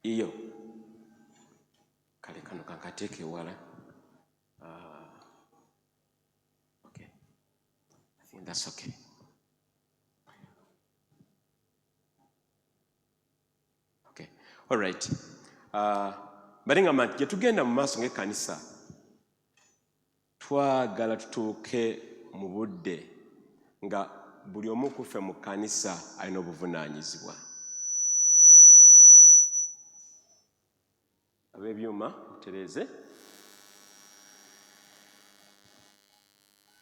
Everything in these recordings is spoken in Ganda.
iyo kale kano kankateeke wala. Okay, I think that's okay. Okay, all right. Balinga manti gye tugenda mu maaso ng'ekkanisa twagala tutuuke mu budde nga buli omu ku ffe mu kkanisa alina obuvunaanyizibwa. Ab'ebyuma mutereeze.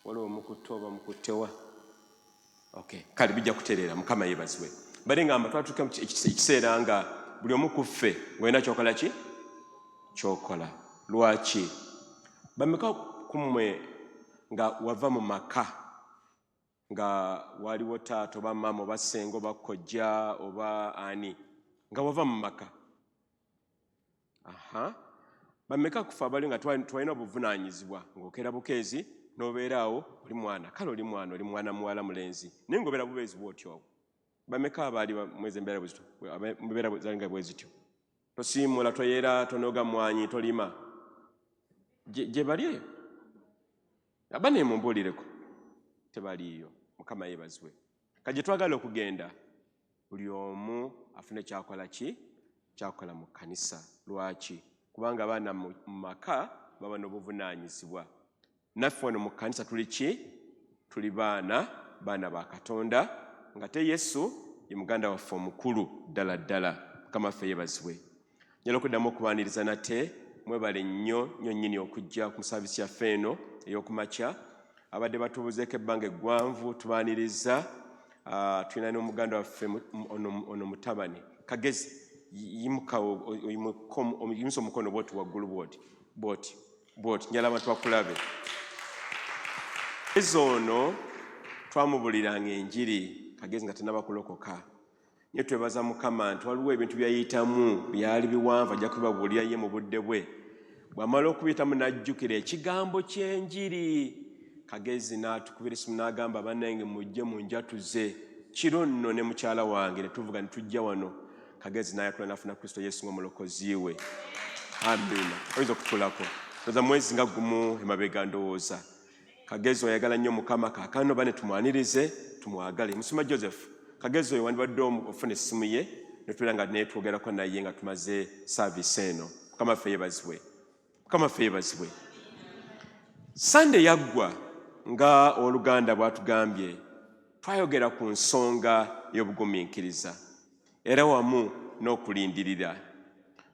Waliwo omukutte oba mukuttewa? Okay, kale bijja kutereera. Mukama yeebazibwe. Balinga mba twatuuke mu ekiseera nga buli omu ku ffe ng'olina kyokola ki? Kyokola. Lwaki? Bameka kummwe nga wava mu maka nga waliwo taata oba mama oba ssenga oba kkojja oba ani nga wava mu maka? Bameka kufa abali nga twalina obuvunaanyizibwa ng'okeera bukeezi n'obeeraawo oli mwana, kale oli mwana muwala mulenzi naye ng'obeera bubeezi bw'otyo. Bameka abaali mwezi embeera bwe zityo, embeera zalinga bwe zityo? Tosiimula, toyeera, tonoga mwanyi, tolima gye bali eyo? Aba ne mumbuulireko. Tebaliiyo. Mukama yeebazibwe. Kajje twagala okugenda buli omu afune kyakola ki? Kyakola mu kkanisa. Lwaki? Kubanga abaana mu maka baba n'obuvunaanyizibwa. Naffe wano mu kkanisa tuli ki? Tuli baana ba Katonda, nga te Yesu ye muganda waffe omukulu ddala ddala. Mukama ffe yeebazibwe. Njala okuddamu okubaaniriza nate mwebale nnyo nnyini okujja ku saavisi yaffe eno ey'okumakya. Abadde batubuzeeko ebbanga eggwanvu tubaaniriza. Tulina n'omuganda waffe ono mutabani Kagezi, yimusa omukono bwoti waggulu bwoti njala abantu bakulabe. Kagezi ono twamubuliranga enjiri, Kagezi nga tannaba kulokoka. Naye twebaza Mukama nti waliwo ebintu byayitamu byali biwanvu ajja kubibabuulira ye mu budde bwe. Bw'amala okubiyitamu n'ajjukira ekigambo ky'enjiri. Kagezi n'atukubira essimu n'agamba bannange mujje munjatuze kiro nno ne mukyala wange ne tuvuga ne tujja wano. Kagezi n'ayatula n'afuna Kristo Yesu ng'omulokozi we. Amina. Oyinza okutulako. Toza mwezi nga gumu emabega ndowooza. Kagezi oyagala nnyo Mukama, kaakano bane tumwanirize tumwagale. Musuma Joseph, Kagezi oyo wandibadde ofuna essimu ye ne tubeera nga netwogerako naye nga tumaze saavisi eno. Mukama ffe yeebazibwe. Mukama ffe yeebazibwe. Sande yaggwa nga oluganda bw'atugambye twayogera ku nsonga y'obugumiikiriza era wamu n'okulindirira.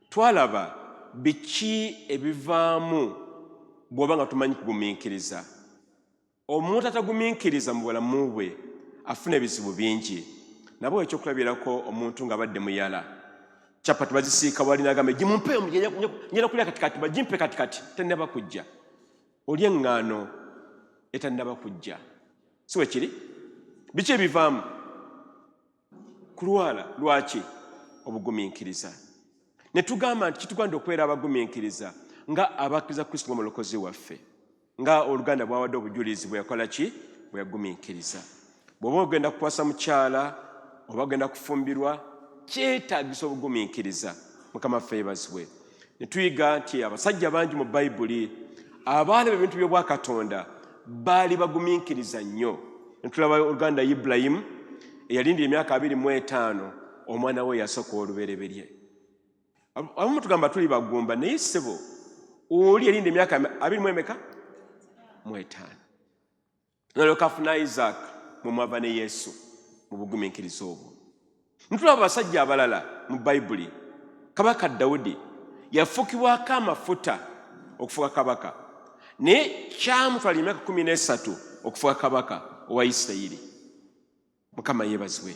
Twalaba biki ebivaamu bw'oba nga tumanyi kugumiikiriza. Omuntu atagumiikiriza mu bulamu bwe afuna ebizibu bingi. Nabo ekyokulabirako omuntu nga badde muyala. Capati bazisiika wali n'agamba gimumpe njala kulya katikati, bagimpe katikati tennaba kujja. Olya eŋŋaano etannaba kujja. Si bwe kiri? Biki ebivaamu? Kulwala. Lwaki? Obugumiikiriza. Ne tugamba nti kituganda okubeera abagumiikiriza nga abakkiriza Kristo ng'omulokozi waffe, nga oluganda bwawadde obujulizi bwe yakola ki? Bwe yagumiikiriza. Bw'oba ogenda kukwasa mukyala oba ogenda kufumbirwa, kyetaagisa obugumiikiriza. Mukama ffe yeebazibwe. Ne tuyiga nti abasajja bangi mu Bayibuli abaalaba ebintu by'obwakatonda baali bagumiikiriza nnyo. Ne tulaba oluganda Ibulayimu eyalindira emyaka 25 omwana we yasooka olubereberye. Abamu tugamba tuli bagumba naye ssebo oli yalinda emyaka 25. Nalyoka afuna Isaac mwe mwava ne Yesu mu bugumiikiriza obwo. Ntulaba abasajja abalala mu Bayibuli. Kabaka Dawudi yafukibwako amafuta okufuuka kabaka, naye kyamutwala emyaka 13 okufuuka kabaka owa Isirayiri. Mukama yeebazibwe.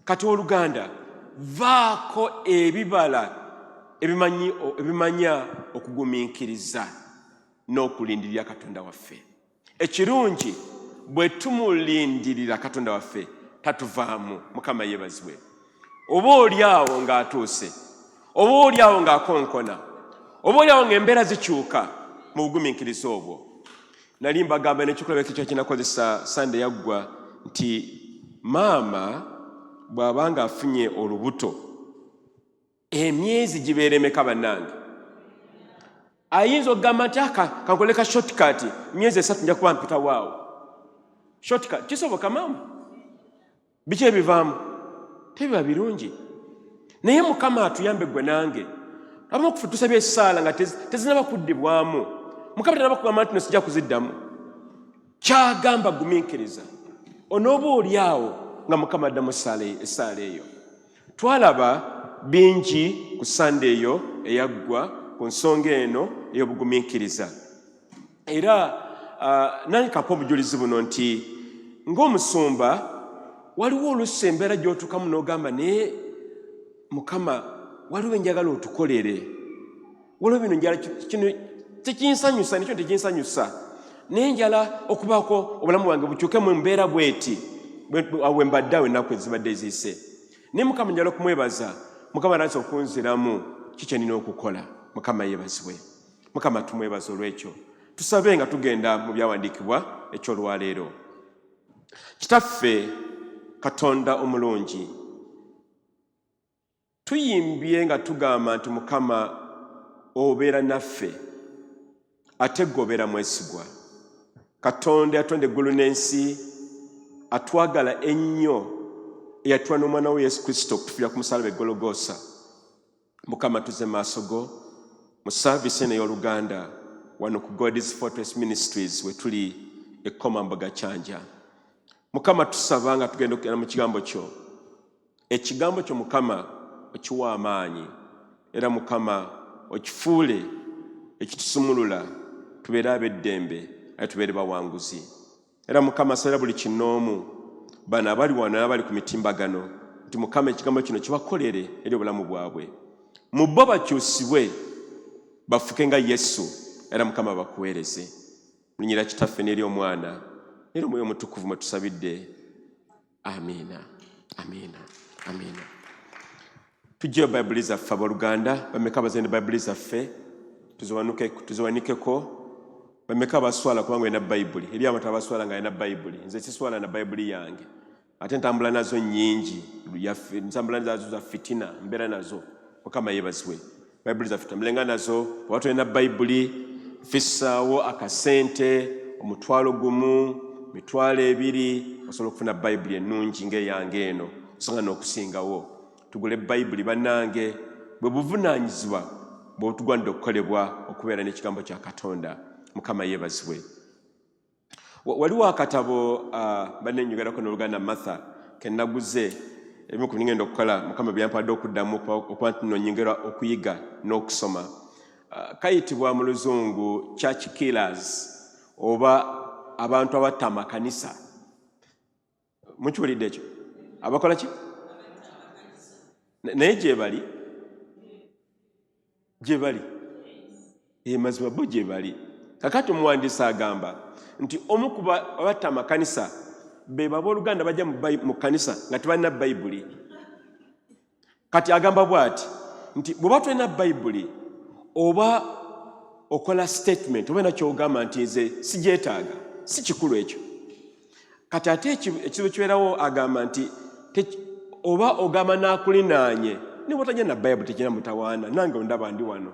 Kati oluganda vaako ebibala ebimanya okugumiikiriza n'okulindirira Katonda waffe. Ekirungi bwe tumulindirira Katonda waffe tatuvaamu. Mukama yeebazibwe. Oba oli awo ng'atuuse, oba oli awo ng'akonkona, oba oli awo ng'embeera zikyuka mu bugumiikiriza obwo. Nali mbagamba n'ekikulabiro ekyo kinakozesa Sande yaggwa nti maama bw'aba ng'afunye olubuto emyezi gibeera emeka bannange? Ayinza okugamba nti kankoleka shortcut myezi 3 nja kuba mpita waawo. Shortcut kisoboka mamu? Biki ebivaamu? Tebiba birungi. Naye Mukama atuyambe gwe nange. Abamu kufu tusabye essaala nga tezinaba kuddibwamu. Mukama tanaba kugamba nti nosijja kuziddamu. Kyagamba gumiikiriza. Onooba oli awo nga Mukama addamu essaala eyo. Twalaba bingi ku Sande eyo eyaggwa ku nsonga eno ey'obugumiikiriza. Era nange kampa obujulizi buno nti ng'omusumba waliwo olusi embeera gy'otuukamu n'ogamba naye Mukama waliwo enjagala otukolere. Waliwo bino njala kino tekinsanyusa, nekyo tekinsanyusa. Naye njala okubaako obulamu bwange bukyuke mu mbeera bweti awe mbadde awo ennaku ezibadde eziyise. Naye Mukama njala okumwebaza. Mukama aranze okunziramu kiki nina okukola. Mukama yeebazibwe. Mukama tumwebaza olw'ekyo. Tusabe nga tugenda mu byawandiikibwa eky'olwaleero. Kitaffe Katonda omulungi, tuyimbye nga tugamba nti Mukama obeera naffe ate gwe obeera mwesigwa. Katonda yatonda eggulu n'ensi, atwagala ennyo, eyatuwa n'omwana we Yesu Kristo okutufiira ku musaalaba e Gologoosa. Mukama tuze maaso go mu saavisi eno ey'Oluganda wano ku God's Fortress Ministries we tuli e Komamboga Kyanja. Mukama tusaba nga tugenda okugenda mu kigambo kyo. Ekigambo kyo Mukama okiwa amaanyi, era Mukama okifuule ekitusumulula tubeere ab'eddembe ate tubeere bawanguzi. Era Mukama asabira buli kinoomu bano abali wano n'abali ku mitimbagano nti Mukama ekigambo kino kibakolere eri obulamu bwabwe. Mu bo bakyusibwe bafuke nga Yesu, era Mukama bakuweereze. Lunyira Kitaffe n'eri Omwana n'eri Omwoyo Omutukuvu mwe tusabidde. Amiina, amiina, amiina. Tujjeyo Bayibuli zaffe abooluganda. Bameka bazende Bayibuli zaffe tuziwanikeko. Bameka baswala kubanga olina Bayibuli. Eri abantu abaswala nga alina Bayibuli. Nze siswala na Bayibuli yange. Ate ntambula nazo nnyingi. Ntambula nazo za fitina, mbeera nazo. Mukama yeebazibwe. Bayibuli zaffe tambulenga nazo. Oba tolina Bayibuli, fissaawo akasente, omutwalo gumu, mitwalo 2, osobola okufuna Bayibuli ennungi ng'eyange eno. Osobola n'okusingawo. Tugule Bayibuli bannange, bwe buvunaanyizibwa bw'otugwanidde okukolebwa okubeera n'ekigambo kya Katonda. Mukama yeebazibwe. Waliwo akatabo bannenyogerako n'Oluganda Martha ke naguze ebimu ku bingenda okukola Mukama byampadde okuddamu okuba nti nonyongera okuyiga n'okusoma. Kayitibwa mu Luzungu Church Killers oba abantu abatta amakanisa. Mukiwulidde ekyo? Abakola ki? Naye gye bali mazima bo gye bali. Kakati omuwandiisi agamba nti omu ku abatta amakanisa be b'Oluganda bajja mu kanisa nga tebalina Bayibuli. Kati agamba bw'ati nti bw'oba tolina Bayibuli oba okola statement oba nakyogamba nti nze sigyetaaga, si kikulu ekyo. Kati ate ekizibu kibeerawo agamba nti oba ogamba n'akulinaanye ne bw'otajja na Bayibuli tekirina mutawaana. Nange ondaba ndi wano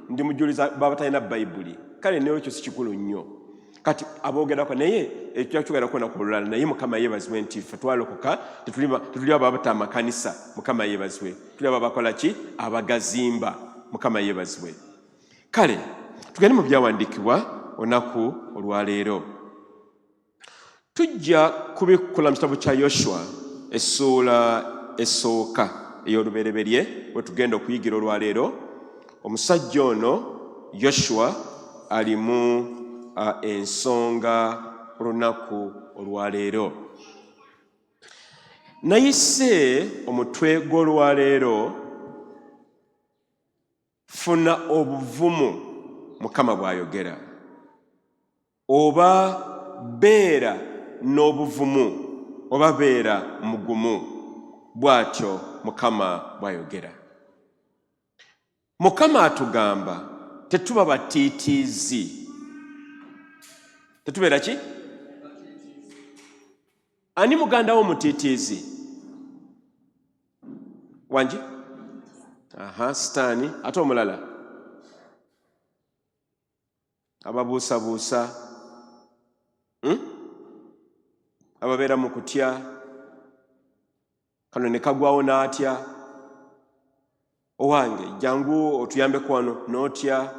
ndi mujuliza baba talina Bayibuli. Kale newe ekyo si kikulu nnyo. Kati aboogerako naye ekyogerako nakululala naye Mukama yeebazibwe nti ffe twalokoka tetuli abo abatta amakanisa. Mukama yeebazibwe. Tuli abo abakola ki? Abagazimba. Mukama yeebazibwe. Kale tugende mu byawandiikibwa olunaku olwaleero. Tujja kubikula mu kitabo kya Yoshua essuula esooka ey'olubereberye bwe tugenda okuyigira olwaleero. Omusajja ono Yoshua alimu ensonga olunaku olwaleero. Nayise omutwe gw'olwaleero funa obuvumu Mukama bw'ayogera, oba beera n'obuvumu oba beera mugumu, bw'atyo Mukama bw'ayogera. Mukama atugamba tetuba batiitiizi. Tetubeera ki? Ani muganda wo mutiitiizi? Wangi? Sitaani ate omulala ababuusabuusa ababeera mu kutya kano ne kagwawo n'atya owange jangu otuyambeko wano n'otya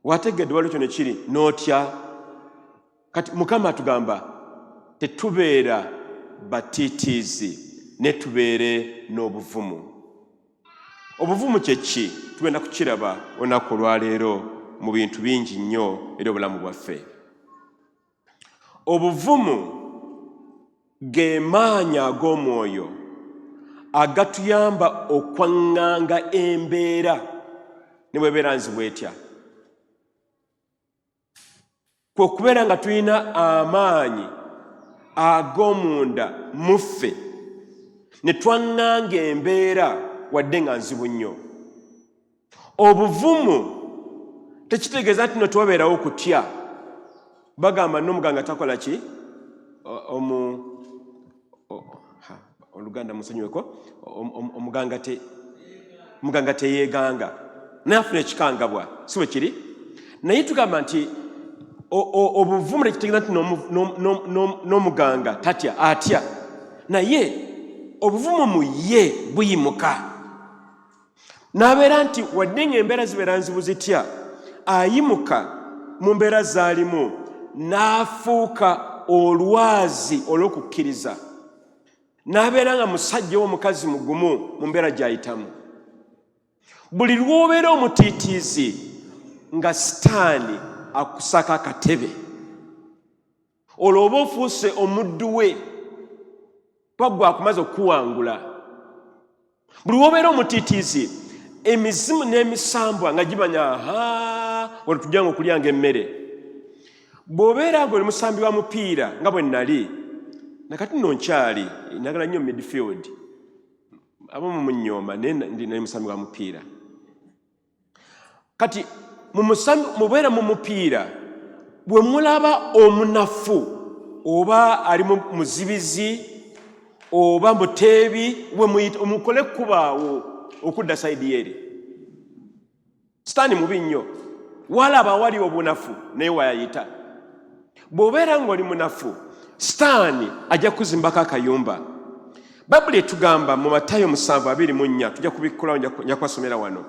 wategedde waliwo kyo ne kiri n'otya kati Mukama atugamba tetubeera batiitiizi ne tubeere n'obuvumu. Obuvumu kye ki? Tugenda kukiraba olunaku olwaleero mu bintu bingi nnyo eri obulamu bwaffe. Obuvumu ge maanyi ag'omwoyo agatuyamba okwaŋŋanga embeera ne bw'ebeera nzibu etya. Kwe okubeera nga tulina amaanyi ag'omunda mu ffe ne twaŋŋanga embeera wadde nga nzibu nnyo. Obuvumu tekitegeeza nti no tewabeerawo okutya. Bagamba n'omuganga takola ki? Oluganda musonyiweko, omuganga teyeeganga naye afuna ekikangabwa, si bwe kiri? Naye tugamba nti obuvumu tekitegeeza nti n'omuganga tatya, atya. Naye obuvumu mu ye buyimuka. N'abeera nti wadde ng'embeera zibeera nzibu zitya, ayimuka mu mbeera zaalimu n'afuuka olwazi olw'okukkiriza. N'abeera nga musajja w'omukazi mugumu mu mbeera gy'ayitamu. Buli lw'obeera omutiitiizi nga Sitaani akusaka akatebe, olwo oba ofuuse omuddu we gwe akumaze okuwangula. Buli lw'obeera omutiitiizi emizimu n'emisambwa nga gimanya wano tujjanga okulyanga emmere. Bw'obeera ng'oli musambi wa mupiira nga bwe nnali, nakati nno nkyali njagala nnyo midfield, abamu munnyooma naye nali musambi wa mupiira. Kati mubeera mu mupiira, bwe mulaba omunafu oba ali muzibizi oba muteebi, omukole kubaawo okudda sayidi eri. Sitaani mubi nnyo, walaba wali obunafu naye wayayita. Bw'obeera ng'oli munafu, Sitaani ajja kuzimbako akayumba. Bayibuli etugamba mu Matayo 7:24, tujja kubikolawo, nja kubasomera wano,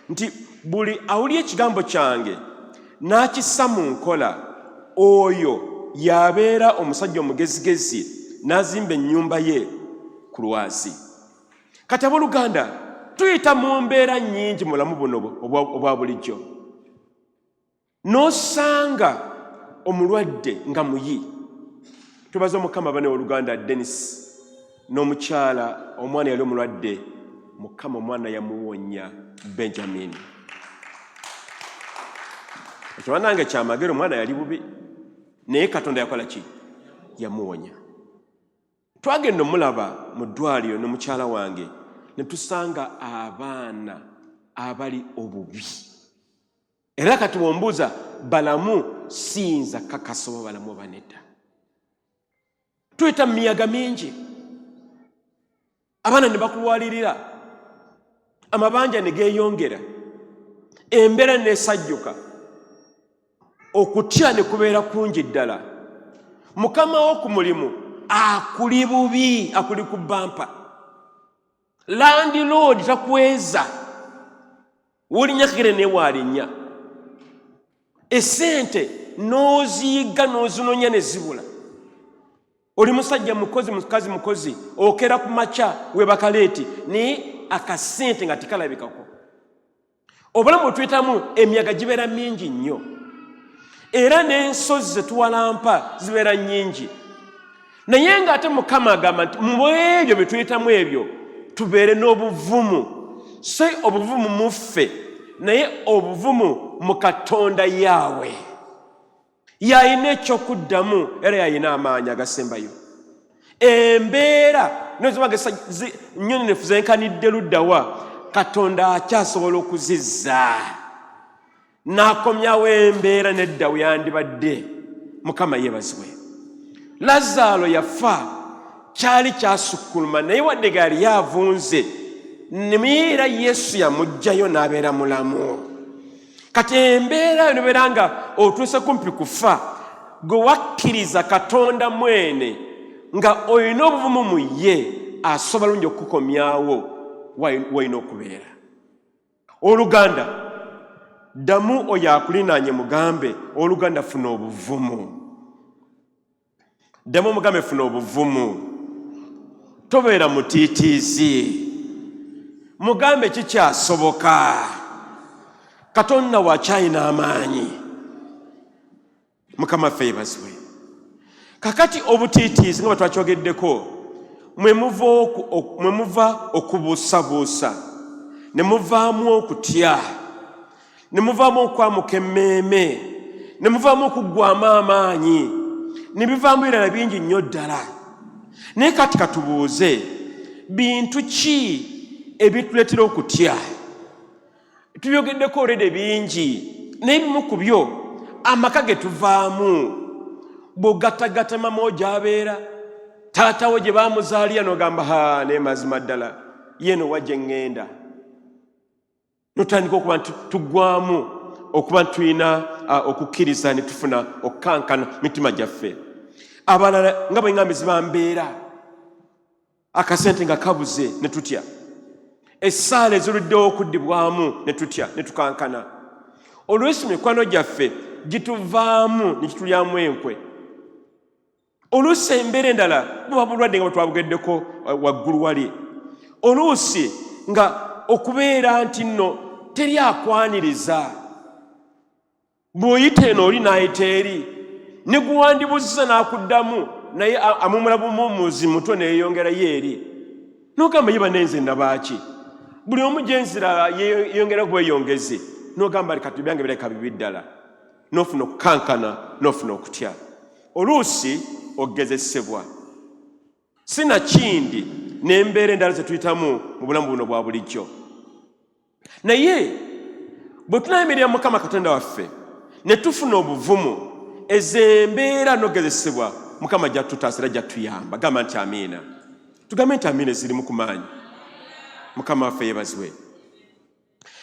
nti buli awulya ekigambo kyange n'akissa mu nkola, oyo y'abeera omusajja omugezigezi n'azimba ennyumba ye ku lwazi. Kati abooluganda, tuyita mu mbeera nnyingi mu bulamu buno obwa bulijjo. N'osanga omulwadde nga muyi. Tubaza Mukama bane oluganda Dennis n'omukyala omwana yali omulwadde, Mukama omwana yamuwonya Benjamin. Ekiwanange kyamagero, omwana yali bubi naye Katonda yakola ki? Yamuwonya. Twagenda omulaba mu ddwaliro ne mukyala wange ne tusanga abaana abali obubi. Era kati bw'ombuuza balamu, siyinza kakasa oba balamu oba nedda. Tuyita mu miyaga mingi, abaana ne bakulwalirira, amabanja ne geeyongera, embeera n'esajjuka, okutya ne kubeera kungi ddala. Mukama wo ku mulimu akuli bubi, akuli ku bampa. Landlord takweza, wolinya kigere ne waalinya. Esente n'oziyiga n'ozinonya ne zibula. Oli musajja mukozi, mukazi mukozi, okera ku makya webaka leeti naye akasente nga tekalabikako. Obulamu bwe tuyitamu emiyaga gibeera mingi nnyo, era n'ensozi ze tuwalampa zibeera nnyingi. Naye ng'ate Mukama agamba nti mu ebyo bye tuyitamu ebyo tubeere n'obuvumu. So obuvumu mu ffe, naye obuvumu mu Katonda yaawe. Yalina ekyokuddamu era yalina amaanyi agasembayo. Embeera nozibaga nnyonnefu zenkanidde luddawa, Katonda akyasobola okuzizza. N'akomyawo embeera nedda we yandibadde. Mukama yeebazibwe. Lazaalo yafa, kyali kyasukkuluma, naye wadde gaali yavunze, nimiira Yesu yamujjayo n'abeera mulamu. Kati embeera noberanga otuuse kumpi kufa gwe wakkiriza Katonda mwene nga olina obuvumu mu ye asobola nnyo okukukomyawo wayina okubeera. Oluganda ddamu oyo akulinaanye mugambe oluganda funa obuvumu. Ddamu mugambe funa obuvumu. Tobeera mutiitiizi. Mugambe kikyasoboka. Katonda wakyalina amaanyi. Mukama ffe yeebazibwe. Kakati obutiitiizi nga bwe twakyogeddeko mwe muva okubuusabuusa, ne muvaamu okutya, ne muvaamu okwamuka emmeeme, ne muvaamu okuggwaamu amaanyi, ne bivaamu ebirala bingi nnyo ddala. Naye kati katubuuze, bintu ki ebituleetera okutya? Tubyogeddeko olwedde bingi, naye ebimu ku byo amaka ge tuvaamu. Bw'ogattagatta mama wo gy'abeera, taata wo gye baamuzaalira n'ogamba naye mazima ddala yeeno wajja eŋŋenda. Notandika okuba nti tuggwamu okuba nti tulina okukkiriza ne tufuna okukankana mitima gyaffe. Abalala nga bw'engambi zibambeera, akasente nga kabuze ne tutya, essaala eziruddewo okuddibwamu ne tutya ne tukankana. Oluusi mikwano gyaffe gituvaamu ne kitulyamu enkwe. Oluusi embeera endala buba bulwadde nga bwe twabugeddeko waggulu wali. Oluusi nga okubeera nti nno teri akwaniriza. Bw'oyita eno oli n'ayita eri, ne guwandibuzza n'akuddamu naye amumula bumumuzi muto neeyongerayo eri. N'ogamba ye banenze nabaaki? Buli omu gyenzira yeeyongera bweyongezi. N'ogamba kati byange birabika bibi ddala. N'ofuna okukankana, n'ofuna okutya. Oluusi ogezesebwa. Sinakindi n'embeera endala ze tuyitamu mu bulamu buno bwa bulijjo. Naye bwe tunaayimirira Mukama Katonda waffe ne tufuna obuvumu, ezo embeera n'ogezesebwa Mukama gy'atutaasira gy'atuyamba. Gamba nti amiina. Tugambe nti amiina ezirimu ku maanyi. Mukama waffe yeebazibwe.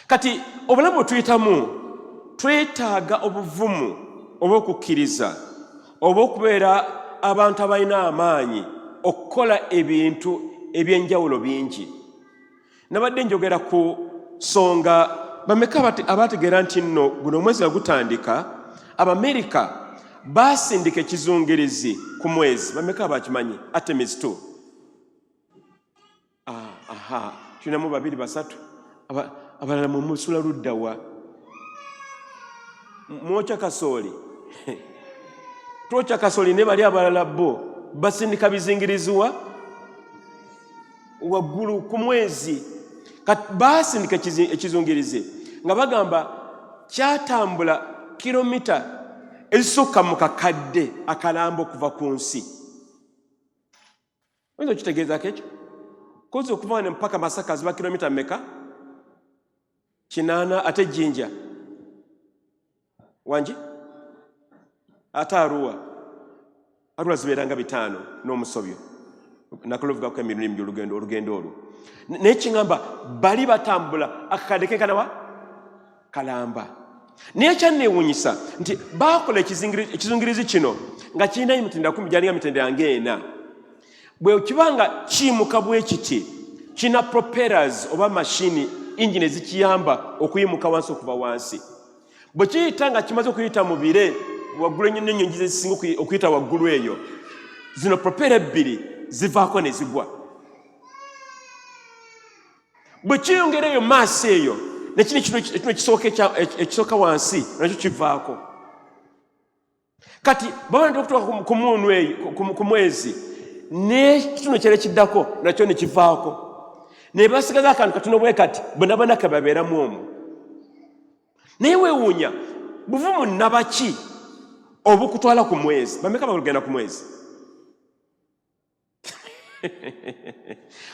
Kati obulamu bwe tuyitamu twetaaga obuvumu obw'okukkiriza, obw'okubeera abantu abalina amaanyi okukola ebintu eby'enjawulo bingi. Nabadde njogera ku nsonga bameka abategeera nti nno guno omwezi nga gutandika Abamerika baasindika ekizungirizi ku mwezi. Bameka abakimanyi? Artemis 2. Tulinamu 2 3 abalala mu musula luddawa mwokya kasooli. Twokya kasooli ne bali abalala bo basindika bizingiriziwa waggulu ku mwezi. Baasindika ekizungirizi nga bagamba kyatambula kilomita ezisukka mu kakadde akalambo okuva ku nsi. Oyinza okitegeezako ekyo? Kozi okuva wano mpaka Masaka ziba kilomita mmeka? 8. Ate Jinja wangi ate Arua zibeeranga 5 n'omusobyo. Nakulovugako emirimo olugendo olwo. Naye kiŋŋamba bali batambula akakadde kekanawa kalamba. Naye kyanneewuunyisa nti baakola ekizungirizi kino nga kirina emitendera 10 gyalinga mitendera nga 4. Bwe kibanga kiyimuka bwe kiti kina propellers oba mashini engine ezikiyamba okuyimuka wansi okuva wansi. Bwe kiyita nga kimaze okuyita mu bire waggulu ennyonyi zezisinga okuyita waggulu eyo, zino propeller 2 zivaako ne zigwa. Bwe kiyongera eyo maaso eyo nekino ekisooka wansi nakyo kivaako. Kati babanda okutuuka ku muunu eyo ku mwezi ne kino kyera kiddako nakyo ne kivaako. Ne basigaza akantu katono bwe kati bonna ke babeeramu omwo. Naye weewuunya buvumu nabaki obukutwala ku mwezi? Bameka bagenda ku mwezi?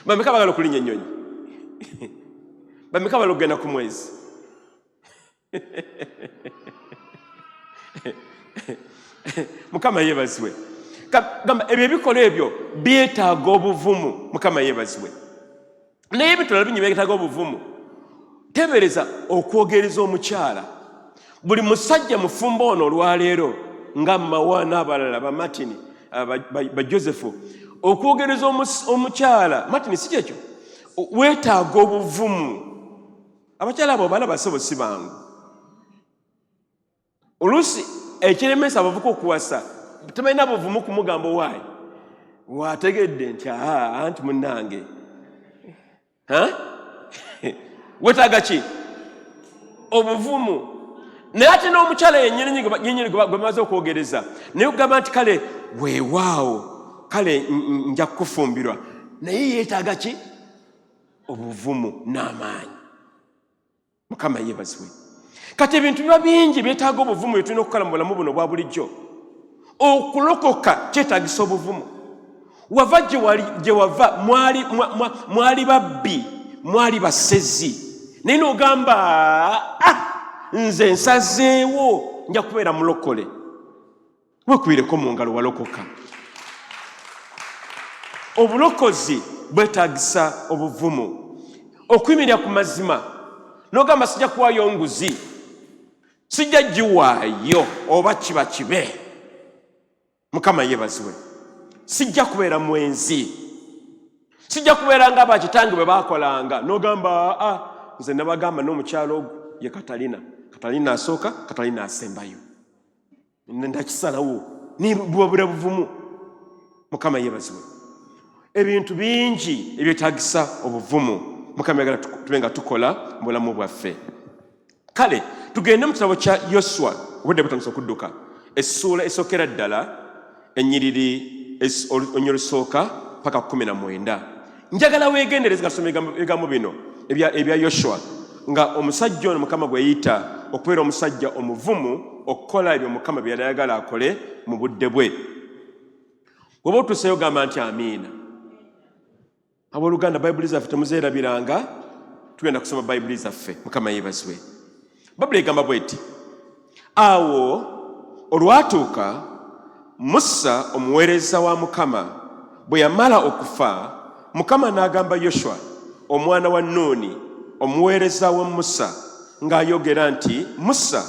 Bameka bagala okulinnya ennyonyi? Bameka bagala okugenda ku mwezi? Mukama yeebazibwe. Gamba ebyo ebikola ebyo byetaaga obuvumu. Mukama yeebazibwe. naye ebitala bingi byetaaga obuvumu. Tebereza okwogereza omukyala. Buli musajja mufumbo ono olwaleero nga Mawa n'abalala ba Martin ba Joseph okwogereza omukyala Martin si kyekyo weetaaga obuvumu. Abakyala abo balaba sebo si bangu. Oluusi ekiremesa abavuka okuwasa tebalina buvumu kumugamba waayi wategedde nti anti munnange weetaaga ki obuvumu. Naye ate n'omukyala yennyini gwe bamaze okwogereza naye okugamba nti kale weewaawo kale nja kukufumbirwa naye yeetaaga ki obuvumu n'amaanyi. Mukama yeebazibwe. Kati ebintu biba bingi byetaaga obuvumu bye tulina okukola mu bulamu buno obwa bulijjo. Okulokoka kyetaagisa obuvumu. Wava gye wava mwali babbi mwali basezi naye n'ogamba nze nsazeewo nja kubeera mulokole. Wekubireko mu ngalo walokoka. Obulokozi bwetaagisa obuvumu. Okuyimirira ku mazima n'ogamba sijja kuwaayo nguzi sijja giwaayo oba kiba kibe. Mukama yeebazibwe. Sijja kubeera mwenzi sijja kubeera nga abakitange bwe baakolanga n'ogamba nze nabagamba n'omukyalo ogwo ye Katalina asooka Katalina asembayo ndakisalawo nibuwabula buvumu. Mukama yeebazibwe. Ebintu bingi ebyetaagisa obuvumu. Mukama yagala tube nga tukola mu bulamu bwaffe. Kale tugende mu kitabo kya Yoswa obudde butandise okudduka essuula esookera ddala ennyiriri olusoka paka 19. Njagala weegendereze gasoma ebigambo bino ebya Yoswa nga omusajja ono Mukama gwe yita okubeera omusajja omuvumu okukola ebyo Mukama bye yayagala akole mu budde bwe. Bw'oba otuuseyo gamba nti amiina. Abooluganda Bayibuli zaffe temuzeerabiranga tugenda kusoma Bayibuli zaffe. Mukama yeebazibwe. Bayibuli egamba bw'eti awo olwatuuka Musa omuweereza wa Mukama bwe yamala okufa Mukama n'agamba Yoswa omwana wa Nuuni omuweereza wa Musa ng'ayogera nti Musa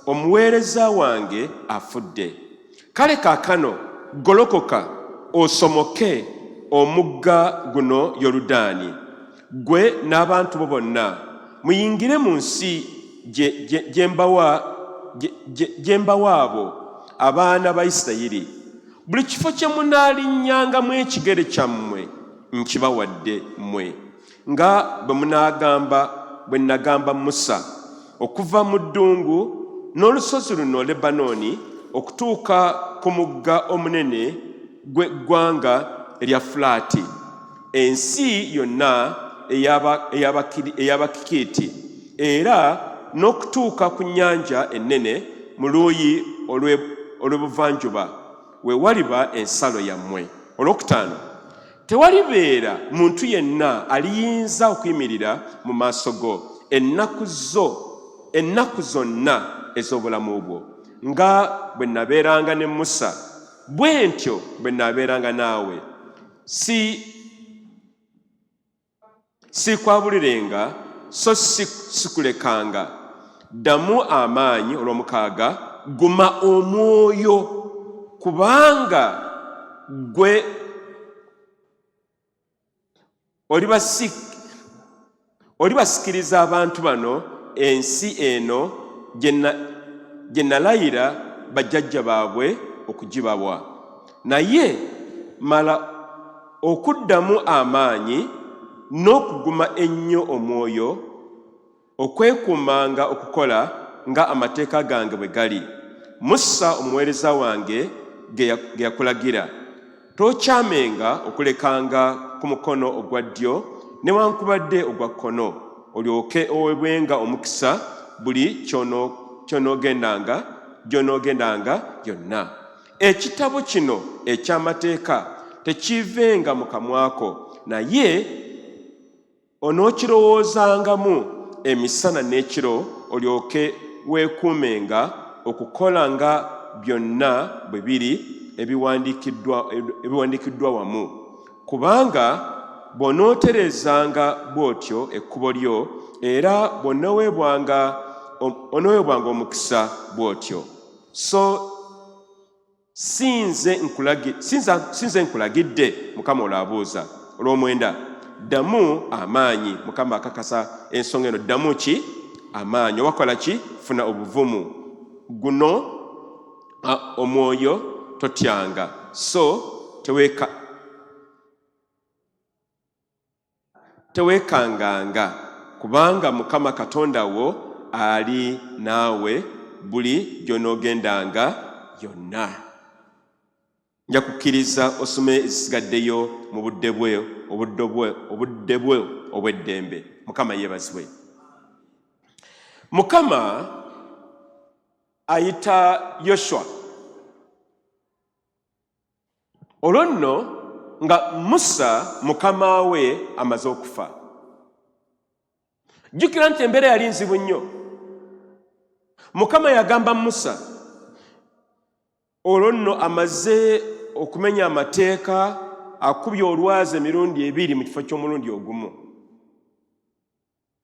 omuweereza wange afudde. Kale kaakano golokoka osomoke omugga guno Yoludaani gwe n'abantu bo bonna muyingire mu nsi gye mbawa abo abaana ba Isirayiri. Buli kifo kye munaalinyangamu ekigere kyammwe nkibawadde mmwe nga bwe nagamba Musa okuva mu ddungu n'olusozi luno Lebanooni okutuuka ku mugga omunene gw'eggwanga erya Fulaati, ensi yonna ey'Abakiiti, era n'okutuuka ku nnyanja ennene mu luuyi olw'ebuvanjuba we waliba ensalo yammwe. Olwokutaano, tewalibeera muntu yenna aliyinza okuyimirira mu maaso go ennaku zonna ez'obulamu bwo. Nga bwe nabeeranga ne Musa bwe ntyo bwe nabeeranga naawe. Sikwabulirenga so sikulekanga. Ddamu amaanyi olw'omukaaga, guma omwoyo kubanga gwe olibasikiriza abantu bano ensi eno gye nalayira bajjajja baabwe okugibawa. Naye mala okuddamu amaanyi n'okuguma ennyo omwoyo okwekuumanga okukola nga amateeka gange bwe gali Musa omuweereza wange ge yakulagira. Tokyamenga okulekanga ku mukono ogwa ddyo newankubadde ogwa kkono, olyoke owebwenga omukisa buli gy'onoogendanga yonna. Ekitabo kino eky'amateeka tekivenga mu kamwako, naye onookirowoozangamu emisana n'ekiro, olyoke weekuumenga okukola nga byonna bwe biri ebiwandiikiddwa wamu. Kubanga bw'onooterezanga bw'otyo ekkubo lyo, era bw'onooweebwanga omukisa bw'otyo. So sinze nkulagidde, Mukama olwabuuza. Olw'omwenda, ddamu amaanyi. Mukama akakasa ensonga eno. Ddamu ki? Amaanyi. Wakola ki? Funa obuvumu. Guno omwoyo totyanga. So teweekanganga, kubanga Mukama Katonda wo ali naawe buli gy'onoogendanga yonna. Nja kukkiriza osome ezisigaddeyo mu budde bwe obw'eddembe. Mukama yeebazibwe. Mukama ayita Yoshua olwo nno nga Musa mukama we amaze okufa. Jjukira nti embeera yali nzibu nnyo. Mukama yagamba Musa olwo nno amaze okumenya amateeka, akubye olwazi emirundi 2 mu kifo ky'omulundi ogumu.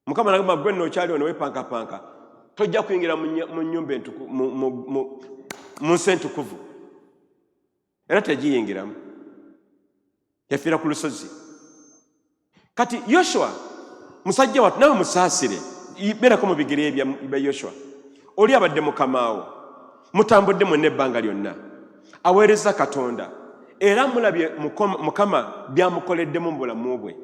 Mukama nagamba gwe nno okyali ono weepankapanka, tojja kuyingira mu nnyumba mu nsi entukuvu. Era tegiyingiramu, yafiira ku lusozi. Kati Yoshua musajja wattu, nawe musaasire, beerako mu bigere bya Yoshua. Oli abadde mukamaawo, mutambudde mwenna ebbanga lyonna, aweereza Katonda, era mulabye Mukama byamukoleddemu mu bulamu bwe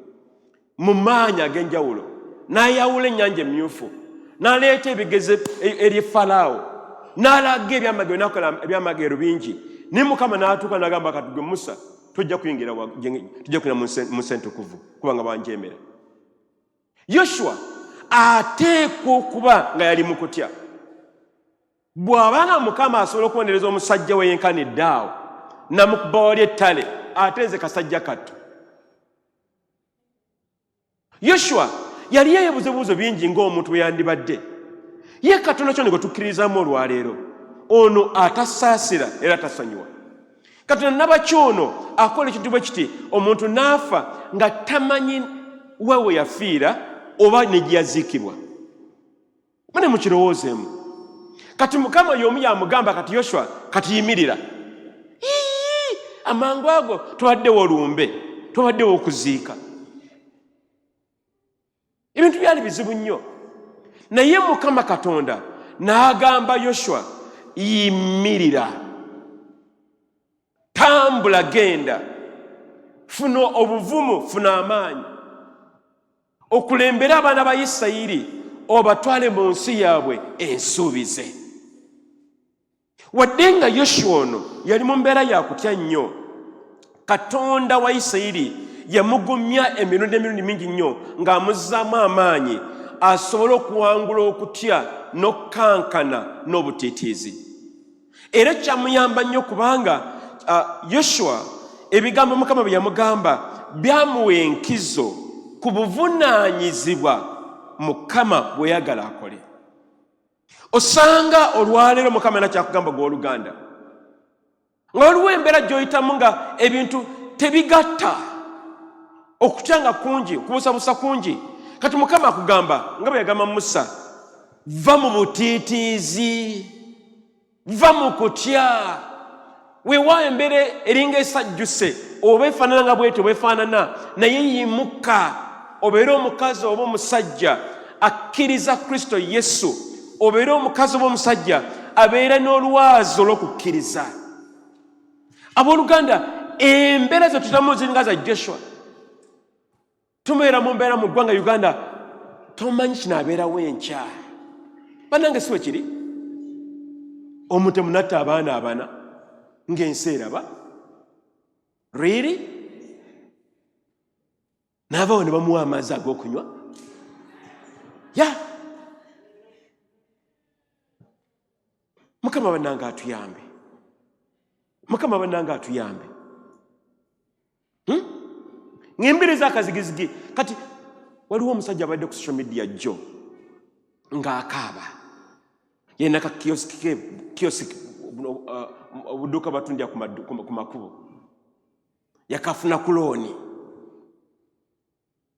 mu maanyi ag'enjawulo. N'ayawula ennyanja emyufu, n'aleeta ebigeze eri Falaawo, n'alaga ebyamagero, n'akola ebyamagero bingi. Ne Mukama n'atuuka n'agamba kati gwe Musa, tojja kuyingira mu nsi entukuvu kubanga banjeemera. Yoshua ateekwa okuba nga yali mu kutya. Bw'abanga Mukama asobola okubonereza omusajja we yenkanidde awo, namukuba wali ettale, ate nze kasajja kattu. Yoshua yali yeebuuzo bingi ng'omuntu bwe yandibadde. Ye Katonda kyo gwe tukkiririzaamu olwaleero, ono atasaasira era atasonyiwa. Katonda nabakyono akola ekintu bwe kiti, omuntu n'afa nga tamanyi wewe yafiira oba ne gye yaziikibwa. Mune mukirowoozeemu. Kati Mukama y'omu yamugamba kati Yoshua kati yimirira. Amangu ago twaddewo olumbe, twaddewo okuziika. Ebintu byali bizibu nnyo. Naye Mukama Katonda n'agamba Yoshua, yimirira, tambula, genda, funa obuvumu, funa amaanyi, okulembera abaana ba Isirayiri obatwale mu nsi yaabwe ensuubize. Wadde nga Yoshua ono yali mu mbeera ya kutya nnyo, Katonda wa Isirayiri yamugumya emirundi mingi nnyo ng'amuzzaamu amaanyi asobole okuwangula okutya n'okkankana n'obutiitiizi. Era kyamuyamba nnyo kubanga Yoshua ebigambo Mukama bye yamugamba byamuwa enkizo ku buvunaanyizibwa Mukama bwe yagala akole. Osanga olwaleero Mukama nakyakugamba gw'oluganda, nga waliwo embeera gy'oyitamu nga ebintu tebigatta, okutyanga kungi, okubusabusa kungi. Kati Mukama akugamba nga bwe yagamba Musa, va mu butiitiizi, va mu kutya, weewaayo embeera eringa esajjuse, oba efaanana nga bwetyo bwefaanana, naye yimuka, obeere omukazi oba omusajja akkiriza Kristo Yesu, obeere omukazi oba omusajja abeera n'olwazi olw'okukkiriza. Abooluganda, embeera ze tutamu ziringa za Joshua. Tubeera mu mbeera mu ggwanga Uganda, tomanyi kinaabeerawo enkya. Bannange si bwe kiri? Omuntu munatta abaana 4 ng'ensi eraba. Really? N'abaawo ne bamuwa amazzi ag'okunywa? Ya! Mukama bannange atuyambe. Mukama bannange atuyambe. Ng'embiri z'akazigizigi. Kati waliwo omusajja abadde ku social media jjo ng'akaaba. Yenna ka kiosk obuduuka batundira ku makubo. Yakafuna ku looni.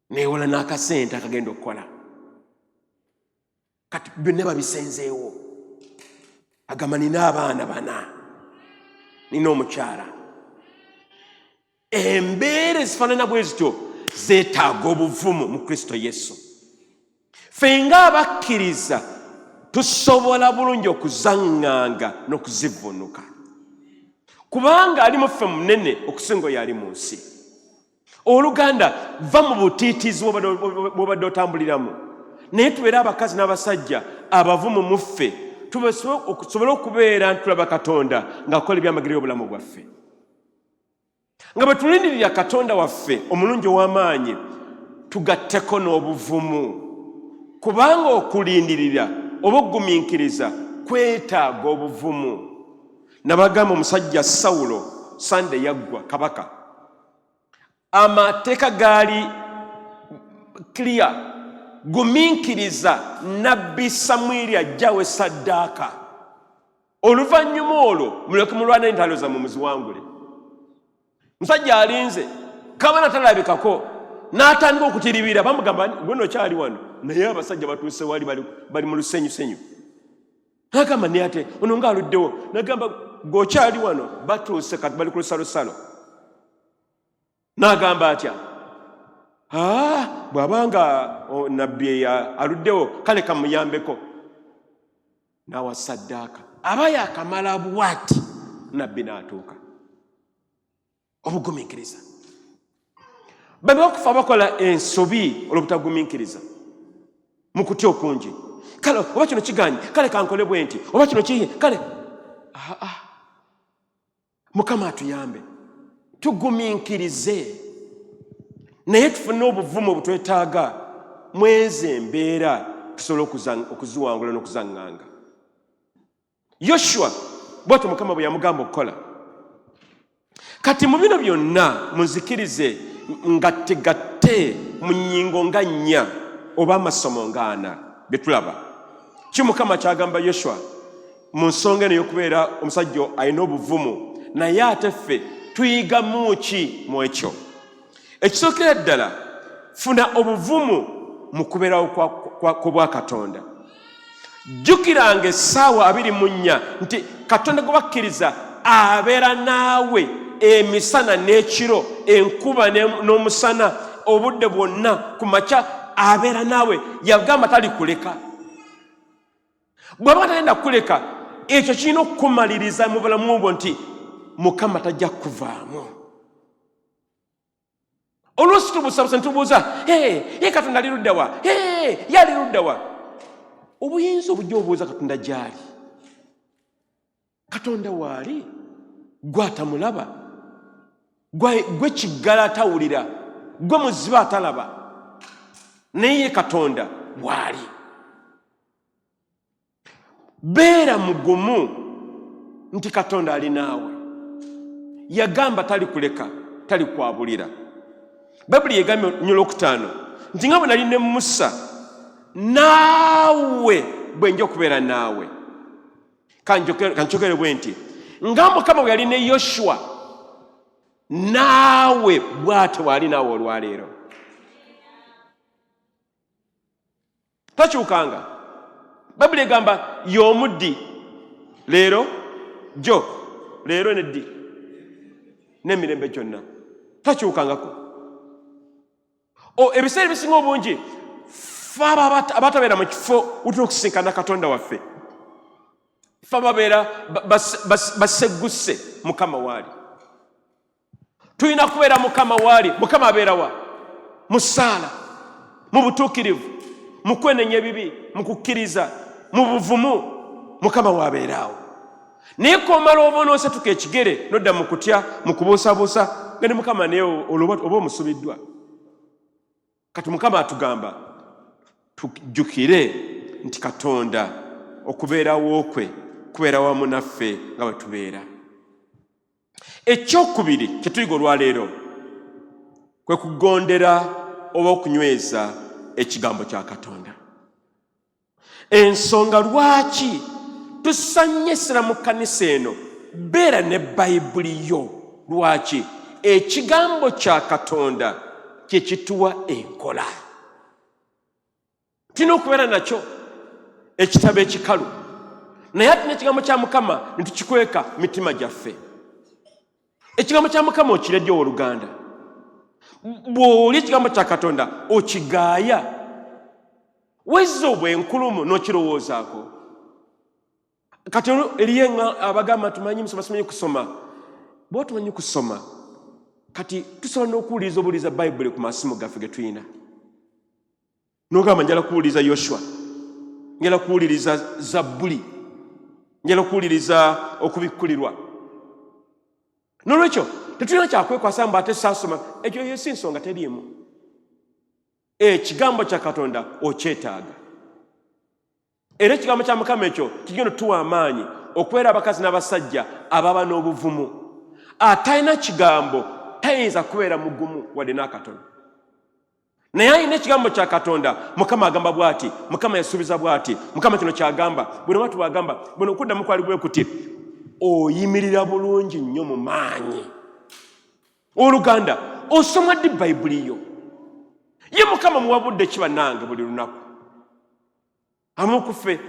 neewola n'akasente akagenda okukola kati byonna babisenzeewo agamba nina abaana 4 nina omukyala. Embeera ezifaanana bwe zityo zeetaaga obuvumu mu Kristo Yesu. Ffe ng'abakkiriza tusobola bulungi okuzaŋŋanga n'okuzivunuka kubanga ali mu ffe munene okusinga oyo ali mu nsi. Oluganda va mu butiitiizi bw'obadde otambuliramu naye tubeere abakazi n'abasajja abavumu mu ffe tusobole okubeera ntulaba Katonda ng'akola ebyamagero y'obulamu bwaffe. Nga bwe tulindirira Katonda waffe omulungi ow'amaanyi tugatteko n'obuvumu kubanga okulindirira oba okugumiikiriza kwetaaga obuvumu. Nabagamba omusajja Sawulo Sande yaggwa kabaka, amateeka gaali clear, gumiikiriza nabbi Samwiri ajjawe saddaaka. Oluvannyuma olwo mulyoke mulwana entalo zammwe muziwangule. Musajja alinze kabana talabikako n'atandika okutiribira bamugamba gwe okyali wano naye abasajja batuuse wali bali mu lusenyusenyu. N'agamba ne ate ono ng'aluddewo n'agamba g'okyali wano batuuse kati bali ku lusalosalo. N'agamba atya bw'abanga nabbi aluddewo kale kamuyambeko n'awa saddaaka. Aba yakamala bw'ati nabbi n'atuuka. Obugumiikiriza babe okufa bakola ensobi olw'obutagumiikiriza mu kutya okungi. Kale oba kino kiganye kale kankole bwe nti oba kino kiye kale Mukama atuyambe tugumiikirize naye tufune obuvumu obutwetaaga mwezi embeera tusobole okuziwangula n'okuzaŋŋanga. Yoshua bw'atyo Mukama bwe yamugamba okukola. Kati mu bino byonna munzikirize nga tegatte mu nnyingo nga 4 oba amasomo nga 4 bye tulaba. Ki Mukama kyagamba Yoshua mu nsonga eno y'okubeera omusajja alina obuvumu naye ate ffe tuyigamu ki mu ekyo? Ekisookera ddala funa obuvumu mu kubeerawo kw'obwa Katonda. Jjukiranga essaawa 24 nti Katonda gwe bakkiriza abeera naawe emisana n'ekiro, enkuba n'omusana, obudde bwonna ku makya abeera naawe. Yagamba tali kuleka. Bw'aba tagenda kuleka ekyo kirina okukumaliriza mu bulamu bwo nti Mukama tajja kuvaamu. Oluusi tubuusabuusa ntubuuza Katonda ali ludda wa? Yali ludda wa? Obuyinza obujja obuuza Katonda gy'ali. Katonda waali gwe atamulaba, gwe kiggala atawulira, gwe muzibe atalaba, naye Katonda waali. Beera mugumu nti Katonda ali naawe. Yagamba tali kuleka, tali kwabulira. Bayibuli yegambye Nnyolo 5 nti nga bwe nali ne Musa naawe bwe nja okubeera naawe. Kankyogere bwe nti nga Mukama bwe yali ne Yoshua naawe bw'ate bw'ali naawe olwaleero. Takyukanga. Bayibuli egamba y'omuddi leero jo leero neddi n'emirembe gyonna. Takyukangako. Ebiseera ebisinga obungi ffe abatabeera mu kifo utuna okusisinkana Katonda waffe ffe ababeera basegguse Mukama waali. Tulina kubeera Mukama waali. Mukama abeera wa? Mu ssaala, mu butuukirivu, mu kwenenya ebibi, mu kukkiriza, mu buvumu. Mukama waabeeraawo. Naye komala oba onoosetuka ekigere nodda mu kutya, mu kubuusabuusa nga ne Mukama naye oba omusubiddwa. Kati Mukama atugamba tujjukire nti Katonda okubeerawo kwe kubeera wamu naffe nga bwe tubeera. Ekyokubiri kye tuyiga olwaleero kwe kugondera oba okunyweza ekigambo kya Katonda. Ensonga lwaki tusanyesera mu kkanisa eno beera ne Bayibuli yo. Lwaki? Ekigambo kya Katonda kye kituwa enkola. Tulina okubeera nakyo ekitabo ekikalu, naye ate n'ekigambo kya Mukama ne tukikweka mitima gyaffe. Ekigambo kya Mukama okiredde owooluganda. Bw'oli ekigambo kya Katonda okigaaya, wezza obwenkulumu n'okirowoozaako. Kati eriyo abagamba tumanyi musoma simanyi kusoma. Bwe tumanyi kusoma, kati tusobola n'okuwuliriza obuwuliriza Bayibuli ku masimu gaffe ge tulina. N'ogamba njala kuwuliriza Yoshua, njala kuwuliriza Zabbuli, njala kuwuliriza okubikkulirwa. N'olwekyo tetulina kyakwekwasa mbu ate saasoma, ekyo si nsonga teriimu. Ekigambo kya Katonda okyetaaga. Era ekigambo kya Mukama ekyo kigenda tuwa amaanyi okubeera abakazi n'abasajja ababa n'obuvumu. Atalina kigambo tayinza kubeera mugumu wadde n'akatono. Naye alina ekigambo kya Katonda, Mukama agamba bw'ati, Mukama yasuubiza bw'ati, Mukama kino kyagamba, buli watu bw'agamba, buno okuddamu kwali bwe kuti, oyimirira bulungi nnyo mu maanyi. Oluganda, osoma ddi Bayibuli yo? Ye Mukama muwabudde ki bannange buli lunaku? Amu ku ffe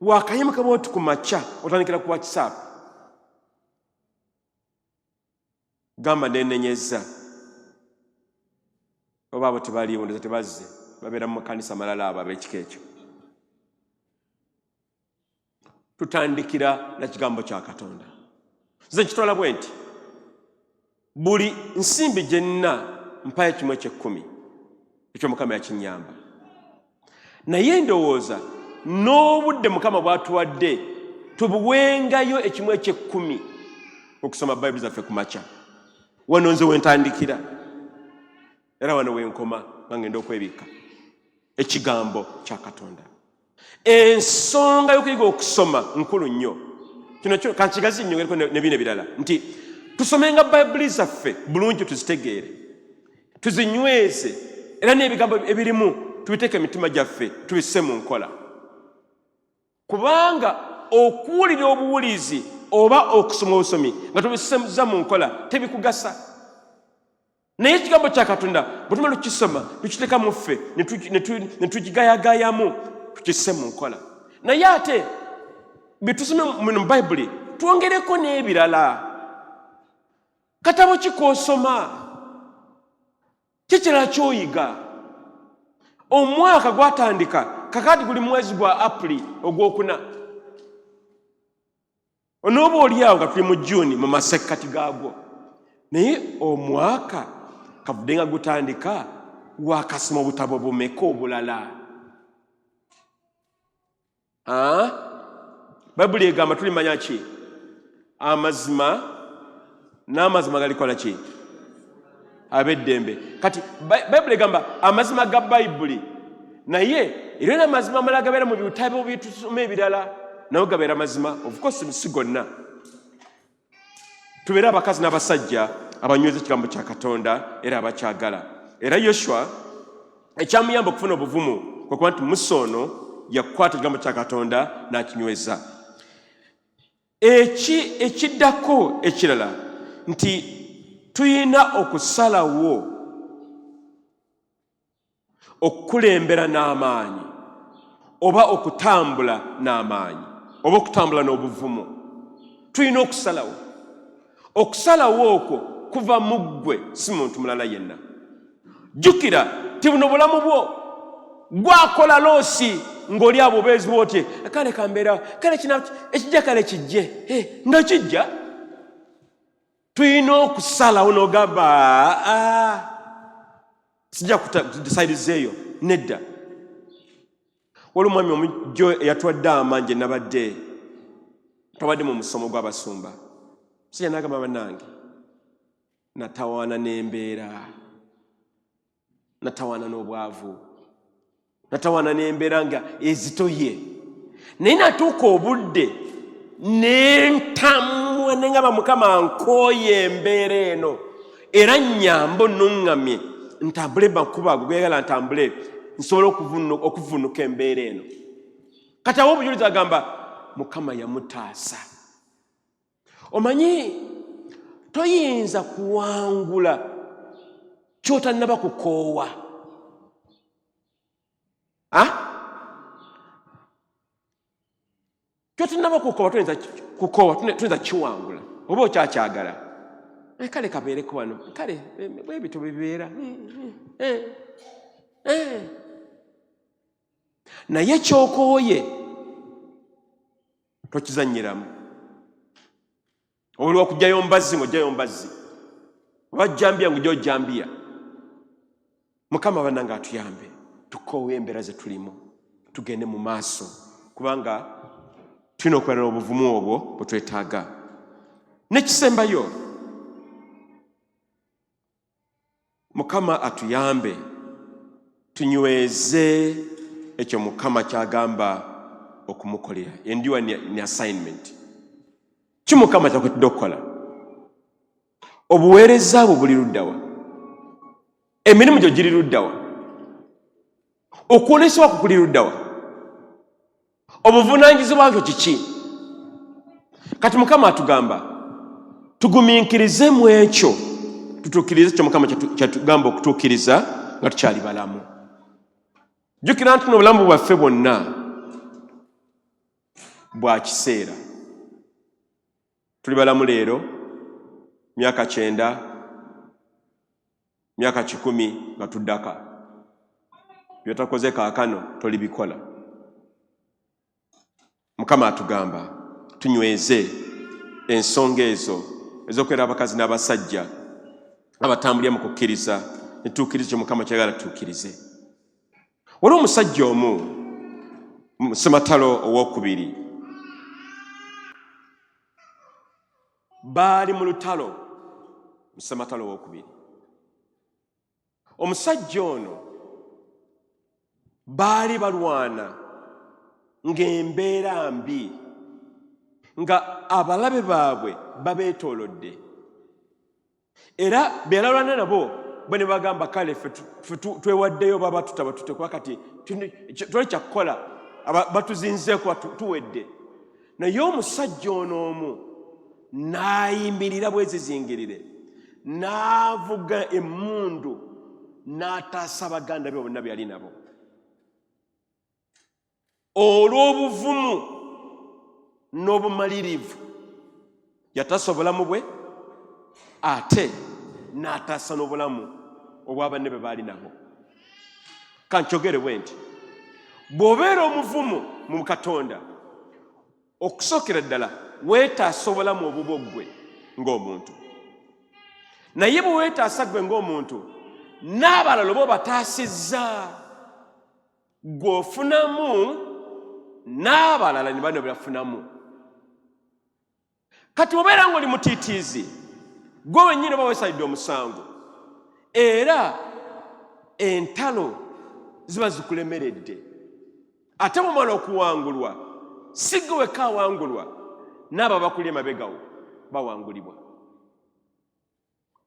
wakayimuka bw'oti ku makya otandikira ku WhatsApp. Gamba neenenyezza. Oba abo tebaliiwo ndowooza tebazze, babeera mu makanisa malala abo ab'ekika ekyo. Tutandikira na kigambo kya Katonda. Nze nkitwala bwe nti buli nsimbi gye nnina mpayo 1/10 ekyo Mukama yakinnyamba. Naye ndowooza n'obudde Mukama bw'atuwadde tubuwengayo 1/10 okusoma Bayibuli zaffe ku makya. Wano nze wentandikira era wano wenkoma nga ngenda okwebika ekigambo kya Katonda. Ensonga y'okuyiga okusoma nkulu nnyo. Kino kankigazi nnyo ne bino ebirala nti tusomenga Bayibuli zaffe bulungi tuzitegeere, tuzinyweze, era n'ebigambo ebirimu tubiteeke emitima gyaffe tubisse mu nkola. Kubanga okuwulira obuwulizi oba okusoma obusomi nga tubissemuza mu nkola tebikugasa. Naye ekigambo kya Katonda bwe tumala tukisoma tukiteeka mu ffe ne tukigayagayamu tukisse mu nkola. Naye ate bye tusome mu Bayibuli twongereko n'ebirala. Katabo ki koosoma? Kikira ky'oyiga? Omwaka gwatandika kakati guli mwezi gwa Aprili ogwokuna. Onooba oliawo nga tuli mu Juni mu masekkati gaagwo. Naye omwaka kavudde nga gutandika wakasoma obutabo bumeka obulala? Bayibuli egamba tulimanya ki? Amazima n'amazima galikola ki? Ab'eddembe. Kati Bayibuli egamba amazima ga Bayibuli, naye era n'amazima amalala gabeera mu bitabo byetusoma ebirala nawo gabeera mazima. Of course si gonna. Tubeere abakazi n'abasajja abanyweza ekigambo kya Katonda era abakyagala. Era Yoshua ekyamuyamba okufuna obuvumu kwe kuba nti Musa ono yakwata ekigambo kya Katonda n'akinyweza. Ekiddako ekirala nti tuyina okusalawo okukulembera n'amaanyi oba okutambula n'amaanyi oba okutambula n'obuvumu. Tuyina okusalawo. Okusalawo okwo kuva mu ggwe, si muntu mulala yenna. Jjukira ti buno bulamu bwo gwakola loosi ng'oli abo obeezi bw'oti kale kambeera kale kina ekijja kale kijje nga kijja. Tuyina okusalawo n'ogamba sijja kudesaidizeeyo nedda. Wali omwami omujjo eyatuwadde amaanyi nabadde twabadde mu musomo gw'abasumba. Sijja n'agamba bannange natawaana n'embeera, natawaana n'obwavu, natawaana n'embeera nga ezitoye. Naye natuuka obudde n'entamwa n'engamba Mukama nkooye embeera eno era nnyambe onnuŋŋamye ntambule makubo ago gweyagala ntambule nsobole okuvunuka embeera eno. Kati awo obujulizi agamba Mukama yamutaasa. Omanyi toyinza kuwangula ky'otannaba kukoowa. Ky'otannaba kukoowa tuyinza kiwangula oba okyakyagala. Kale kabeereko wano, kale bwe bityo bibeera. Naye ky'okooye tokizannyiramu. Olwo okujjayo mbazzi ng'ojjayo mbazzi, oba jjambiya ng'ojja ojjambiya. Mukama bannange atuyambe tukoowe embeera ze tulimu, tugende mu maaso, kubanga tulina okubeera obuvumu obwo bwe twetaaga. N'ekisembayo, Mukama atuyambe tunyweze ekyo Mukama kyagamba okumukolera. Endiwa ni assignment. Ki Mukama kyakwetudde okukola? Obuweereza bwo buli luddawa? Emirimu gyo giri luddawa? Okuwonesebwa kwo kuli luddawa? Obuvunaanyizibwa bwo kiki? Kati Mukama atugamba tugumiikirize mu ekyo, tutuukirize kyo Mukama kyatugamba okutuukiriza nga tukyali balamu. Jjukira nti n'obulamu bwaffe bwonna bwa kiseera. Tuli balamu leero, myaka 9, myaka 10 nga tuddaka. By'otakoze kaakano tolibikola. Mukama atugamba tunyweze ensonga ezo ez'okwera abakazi n'abasajja abatambulira mu kukkiriza, ne tuukiriza kye Mukama kyagala tuukirize. Waliwo omusajja omu mu Ssematalo owookubiri, baali mu lutalo mu Ssematalo owookubiri. Omusajja ono baali balwana ng'embeera mbi, nga abalabe baabwe babeetoolodde, era beeralwana nabo bwe ne bagamba kale ffe twewaddeyo baba tutaba tute, kuba kati tuli kyakukola batuzinzeeko tuwedde. Naye omusajja ono omu n'ayimirira bwezizingirire, n'avuga emmundu, n'ataasa baganda be bonna byali nabo. Olw'obuvumu n'obumalirivu yataasa obulamu bwe, ate n'ataasa n'obulamu obwa banne be baali nabo. Kankyogere bwe nti bw'obeera omuvumu mu Katonda, okusookera ddala weetaasa obulamu obubwo ggwe ng'omuntu. Naye bwe weetaasa ggwe ng'omuntu, n'abalala oba obataasizza, gw'ofunamu n'abalala ne bano bebafunamu. Kati obeera ng'oli mutiitiizi, gwe wennyini oba weesalidde omusango, era entalo ziba zikulemeredde. Ate bw'omala okuwangulwa, si gwe wekka awangulwa, n'abo abakuli emabegawo bawangulibwa.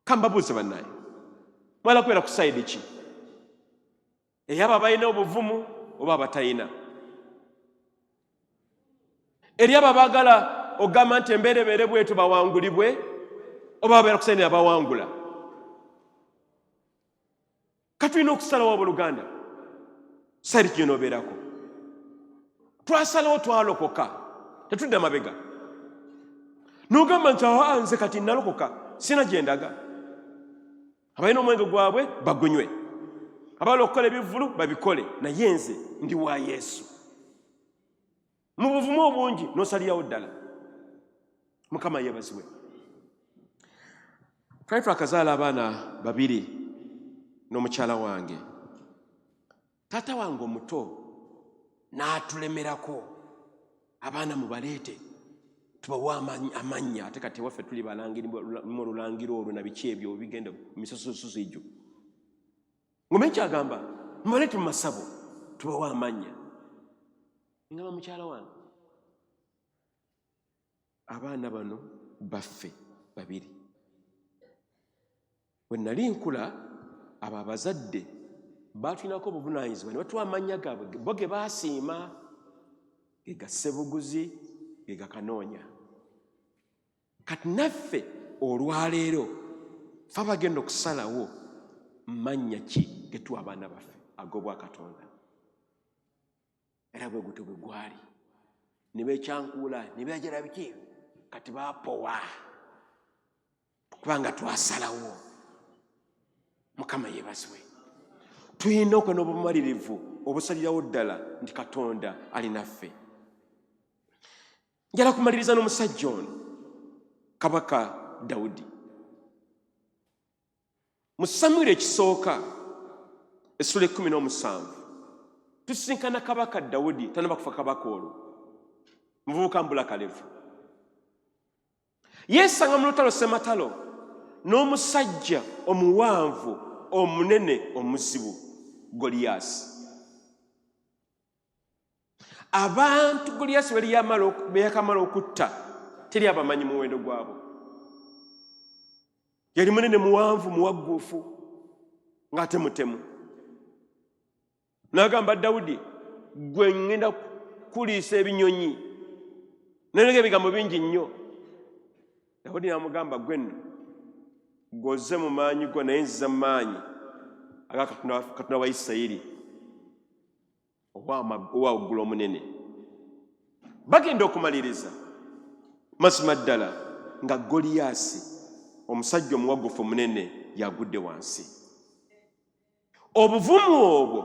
Kambabuuze bannaye, mwala kubeera ku sayidi ki? Eyabo abalina obuvumu oba abatalina? Eri abo abaagala ogamba nti embeera ebeere bwetyo bawangulibwe, oba babeera ku sayidi abawangula? Katulina okusalawo abooluganda, sayidi ki y'onoobeerako? Twasalawo twalokoka, tetudda mabega. N'ogamba nti nze kati nalokoka, sina gye ndaga. Abalina omwenge gwabwe bagunywe, abagala okukola ebivvulu babikole, naye nze ndi wa Yesu. Mu buvumu obungi n'osalirawo ddala. Mukama yeebazibwe. Twali twakazaala abaana 2 n'omukyala wange. Taata wange omuto n'atulemerako, abaana mubaleete tubawa amannya, ate kati waffe tuli balangiri mu olulangiro olwo na biki ebyo bigenda misosososo egyo. Ngome kyagamba mubaleete mu masabo tubawa amannya. Ngamba mukyala wange, abaana bano baffe 2. Bwe nali nkula, abo abazadde baatulinako obuvunaanyizibwa ne batuwa amannya gaabwe, bo ge baasiima, ge ga Ssebuguzi, ge ga Kanoonya. Kati naffe olwaleero fe abagenda okusalawo mannya ki getuwa abaana baffe ag'obwa Katonda. Era bwe gutyo bwe gwali ne beekyankuula ne beegera biki kati baapowa kubanga twasalawo. Mukama yeebazibwe. Tulina okwena obumalirivu obusalirawo ddala nti Katonda ali naffe. Njala kumaliriza n'omusajja ono Kabaka Dawudi. Mu Samwiri ekisooka essula 17 tusisinkana Kabaka Dawudi tanaba kufa kabaka olwo, muvubuka Mbulakalevu. Yeesanga mu lutalo Sematalo n'omusajja omuwanvu omunene omuzibu Goliyasi. Abantu Goliyasi bwe yakamala okutta teri abamanyi muwendo gwabo. Yali munene muwanvu muwagguufu ng'ate mutemu. N'agamba Dawudi, gwe ngenda kuliisa ebinyonyi. Naye ebigambo bingi nnyo. Dawudi n'amugamba, gwe nno gozze mu maanyi go naye nziza mu maanyi aga Katonda wa Isirayiri owa waggulu omunene. Bagenda okumaliriza mazima ddala nga Goliyasi omusajja omuwagguufu omunene yagudde wansi. Obuvumu obwo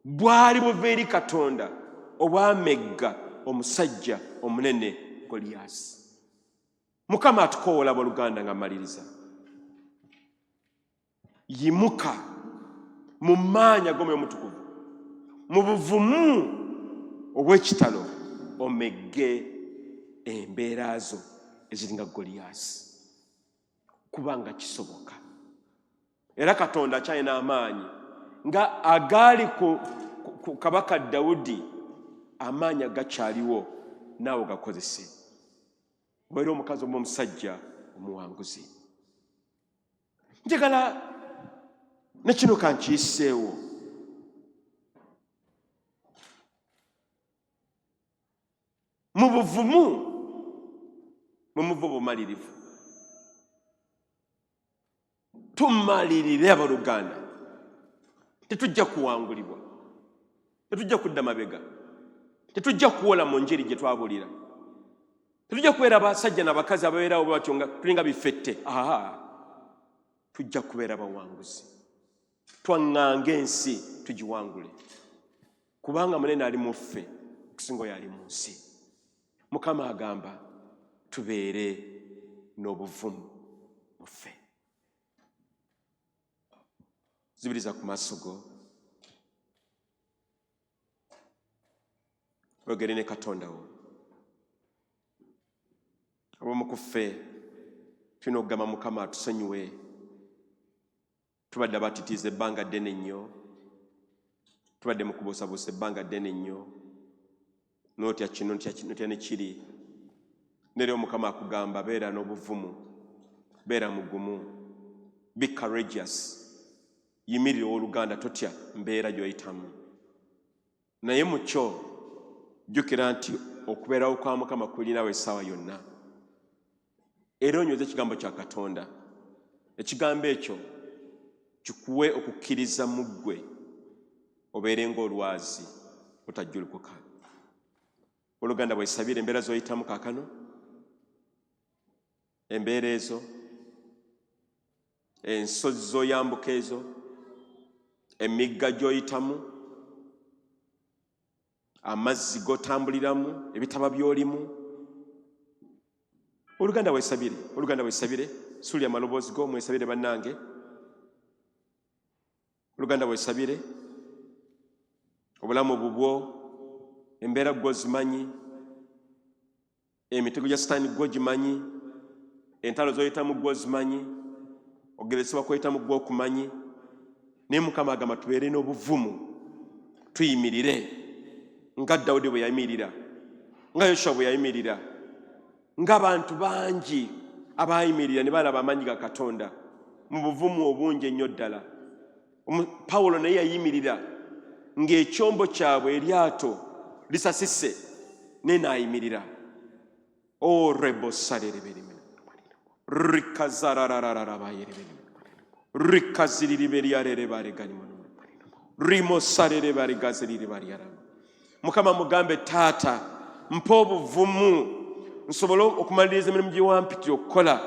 bwali buva eri Katonda obwamegga omusajja omunene Goliyasi. Mukama atukoola booluganda nga maliriza. Yimuka mu maanyi ag'Omwoyo Omutukuvu, mu buvumu obw'ekitalo omegge embeera zo eziringa Goliyasi, kubanga kisoboka. Era Katonda akyalina amaanyi nga agaali ku Kabaka Dawudi, amaanyi agakyaliwo naawe gakozese. Obeera omukazi oba omusajja omuwanguzi. Njagala ne kino kankiyiseewo. Mu buvumu mwe muva obumalirivu. Tumalirire abooluganda. Tetujja kuwangulibwa. Tetujja kudda mabega. Tetujja kuwola mu njiri gye twabulira. Tetujja kubeera abasajja n'abakazi ababeerawo batyo nga tulinga bifette. Tujja kubeera bawanguzi. Twaŋŋanga ensi tugiwangule. Kubanga munene ali mu ffe okusinga oyo ali mu nsi. Mukama agamba tubeere n'obuvumu mu ffe. Zibiriza ku maaso go. Oyogere ne Katonda wo. Abamu ku ffe tulina okugamba Mukama atusonyiwe. Tubadde abatitiiza ebbanga ddene nnyo. Tubadde mu kubuusabuusa ebbanga ddene nnyo. N'otya kino n'otya ne kiri. N'era Mukama akugamba beera n'obuvumu. Beera mugumu. Be courageous. Yimirira owooluganda, totya mbeera gy'oyitamu. Naye mu kyo jjukira nti okubeerawo kwa Mukama kulinawo essaawa yonna. Era onyweze ekigambo kya Katonda. Ekigambo ekyo kikuwe okukkiriza mu ggwe obeere ng'olwazi otajjulukuka. Oluganda bwesabire embeera z'oyitamu kaakano, embeera ezo, ensozi z'oyambuka ezo, emigga gy'oyitamu, amazzi g'otambuliramu, ebitaba by'olimu. Oluganda bwesabire, oluganda bwesabire, sulya amaloboozi go mwesabire bannange. Oluganda bwesabire, obulamu bubwo, embeera gwo zimanyi, emitego gya Sitaani gwo gimanyi, entalo z'oyitamu gwo zimanyi, okugeresebwa kw'oyitamu gwo okumanyi. Naye Mukama agamba tubeere n'obuvumu, tuyimirire nga Dawudi bwe yayimirira, nga Yoswa bwe yayimirira, ng'abantu bangi abayimirira ne balaba amaanyi ga Katonda mu buvumu obungi ennyo ddala. Pawulo naye yayimirira ng'ekyombo kyabwe eryato lisasise naye n'ayimirira. Rebo salereberime rikazararararabayereberime rikaziriri beriarere baregani rimo sarere barigaziriri bariarama mukama mugambe taata mpa obuvumu nsobole okumaliriza emirimu gye wampitira okukola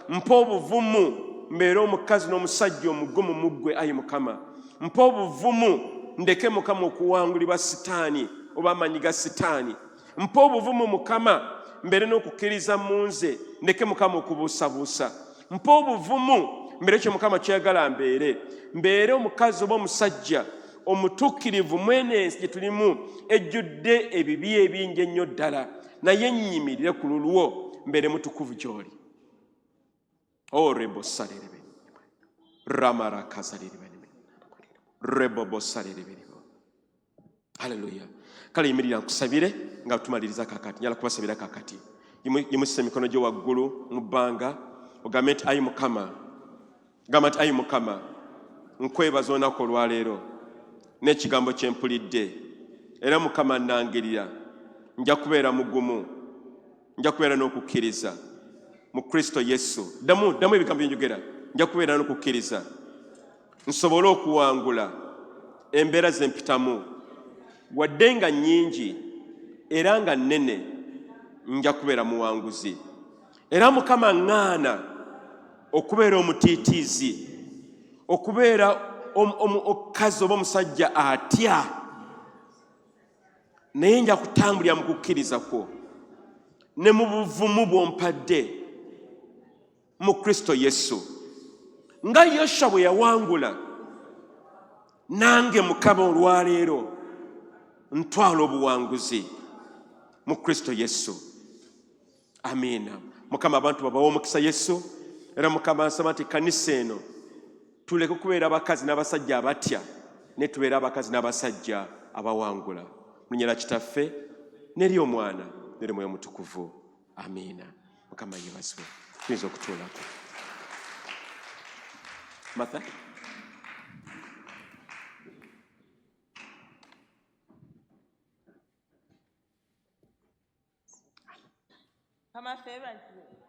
mpa obuvumu mbeere omukazi n'omusajja omugumu muggwe ayi mukama mpa obuvumu ndeke mukama okuwangulibwa sitaani oba amanyi ga sitaani mpa obuvumu mukama mbeere n'okukkiriza mu nze ndeke mukama okubuusabuusa mpa obuvumu mbeere kyo mukama kyagala mbeere omukazi oba omusajja omutuukirivu mwene ensi gye tulimu ejjudde ebibi ebingi ennyo ddala naye nnyimirire ku lulwo mbeere mutukuvu gy'oli rebo salirebe ramara kazalirebe rebo salirebe. Haleluya. Kale yimirira nkusabire nga tumaliriza kakati njala kubasabira kakati yimusisa emikono gyo waggulu mu bbanga ogambe nti ayi mukama gamba nti ayi mukama nkwebaza olunaku olwaleero n'ekigambo kye mpulidde era mukama nnangirira nja kubeera mugumu nja kubeera n'okukkiriza mu Kristo Yesu ddamu ebigambo bye njogera nja kubeera n'okukkiriza nsobole okuwangula embeera ze mpitamu wadde nga nnyingi era nga nnene nja kubeera muwanguzi era mukama ŋŋaana okubeera omutiitiizi okubeera omukazi oba omusajja atya naye nja kutambulira mu kukkiriza kwo ne mu buvumu bw'ompadde mu Kristo Yesu nga Yoswa bwe yawangula nange mukama olwaleero ntwala obuwanguzi mu Kristo Yesu. Amiina. Mukama abantu babawa omukisa Yesu era mukama nsaba nti kanisa eno tuleke kubeera abakazi n'abasajja abatya ne tubeera abakazi n'abasajja abawangula mu linnya lya Kitaffe n'eri Omwana n'eri Mwoyo Mutukuvu. Amiina. Mukama yeebazibwe. Tuyinza okutuulako. Martha? Mama favorite.